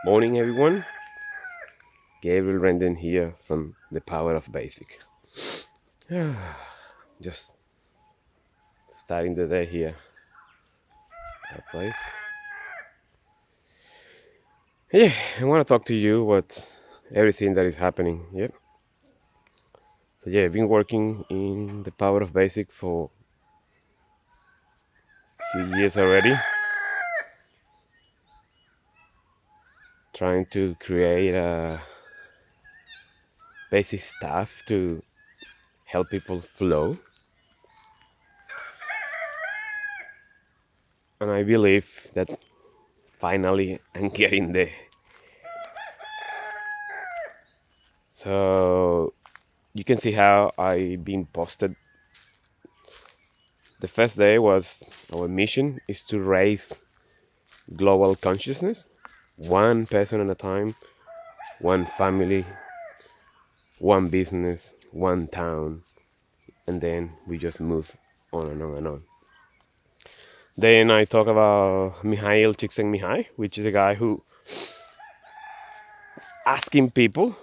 Morning, everyone. Gabriel Rendon here from The Power of Basic. Just starting the day here at a place. Yeah, I want to talk to you about everything that is happening. Yep. So yeah, I've been working in The Power of Basic for a few years already, trying to create basic stuff to help people flow. And I believe that finally I'm getting there. So you can see how I've been posted. The first day was our mission is to raise global consciousness, one person at a time, one family, one business, one town, and then we just move on and on and on. Then I talk about Mihaly Czitenmihaly, which is a guy who asking people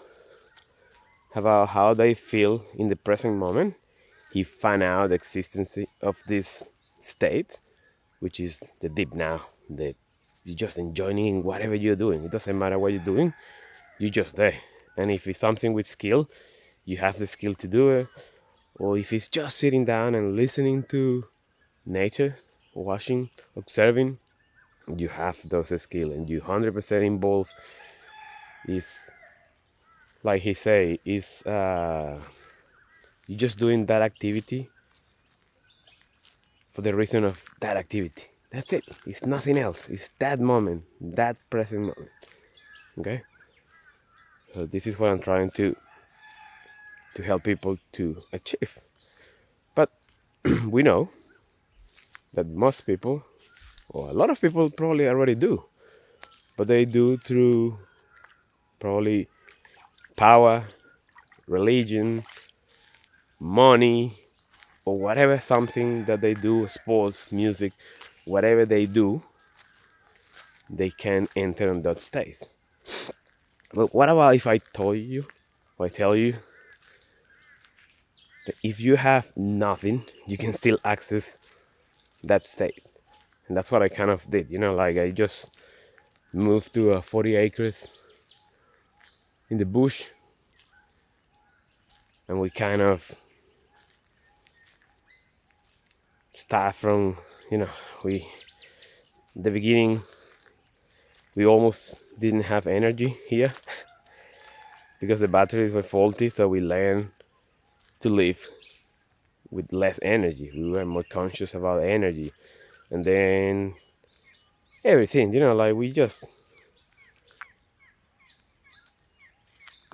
about how they feel in the present moment. He found out the existence of this state, which is the deep now. You're just enjoying whatever you're doing. It doesn't matter what you're doing. You're just there. And if it's something with skill, you have the skill to do it. Or if it's just sitting down and listening to nature, watching, observing, you have those skills and you 100% involved. Is like he say, is you're just doing that activity for the reason of that activity. That's it. It's nothing else. It's that moment, that present moment. Okay. So this is what I'm trying to help people to achieve. But we know that most people, or a lot of people, probably already do, but they do through probably power, religion, money, or whatever something that they do, sports, music, whatever they do, they can enter in that state. But what about if I told you, or I tell you, that if you have nothing, you can still access that state? And that's what I kind of did, like I just moved to 40 acres in the bush, and we kind of start from, we the beginning we almost didn't have energy here because the batteries were faulty, so we learned to live with less energy. We were more conscious about energy, and then everything, like we just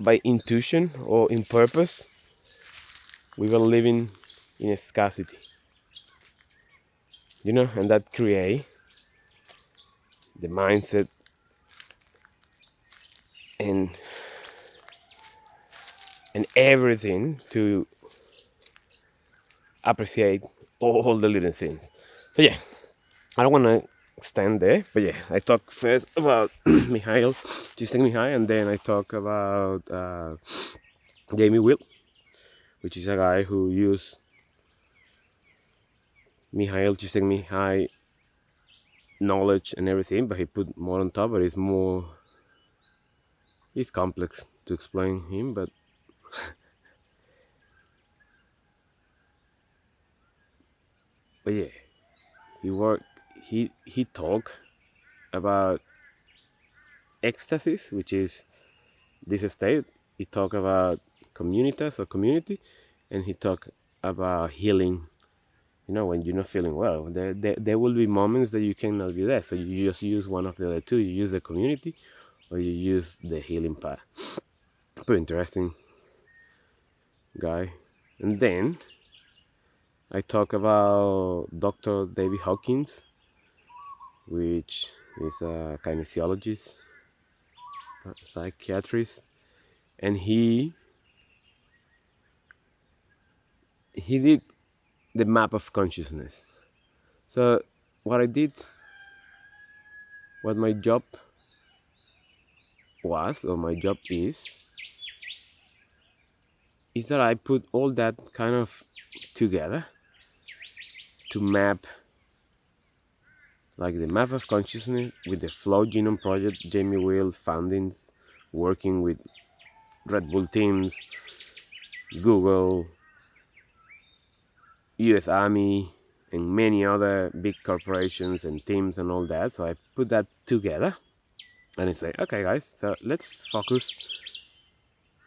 by intuition or in purpose, we were living in a scarcity, and that create the mindset and everything to appreciate all the little things. So yeah, I don't want to extend there, but yeah, I talk first about Mihaly Czitenmihaly, and then I talk about Jamie Wheal, which is a guy who used Mihaly Czitenmihaly knowledge and everything, but he put more on top. But it's complex to explain him. But yeah, he talked about ecstasy, which is this state. He talked about communitas or community, and he talked about healing. When you're not feeling well, there will be moments that you cannot be there, so you just use one of the other two. You use the community or you use the healing part. Pretty interesting guy. And then I talk about Dr. David Hawkins, which is a kinesiologist, a psychiatrist, and he did the map of consciousness. So what I did, what my job was, or my job is that I put all that kind of together to map, like the map of consciousness with the Flow Genome Project, Jamie Wheal foundings, working with Red Bull teams, Google, US Army, and many other big corporations and teams and all that. So I put that together and I say, okay guys, so let's focus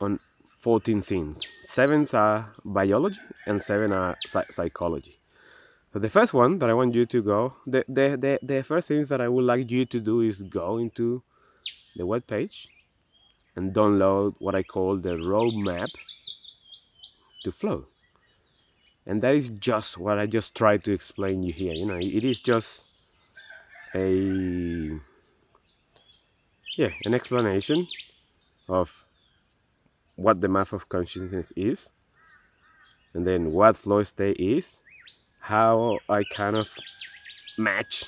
on 14 things. 7 are biology and 7 are psychology. So the first one that I want you to go, the first things that I would like you to do is go into the web page and download what I call the roadmap to flow. And that is just what I just tried to explain you here. You know, it is just an explanation of what the map of consciousness is, and then what flow state is, how I kind of match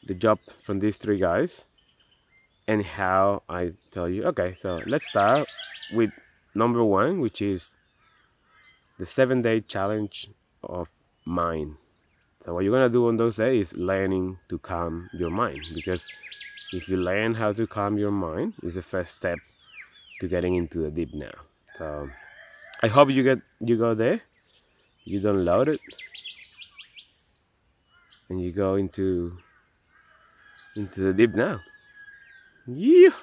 the job from these 3 guys, and how I tell you, okay, so let's start with number 1, which is the 7-day challenge of mind. So what you're gonna do on those days is learning to calm your mind, because if you learn how to calm your mind, is the first step to getting into the deep now. So I hope you go there, you download it, and you go into the deep now. Yeah.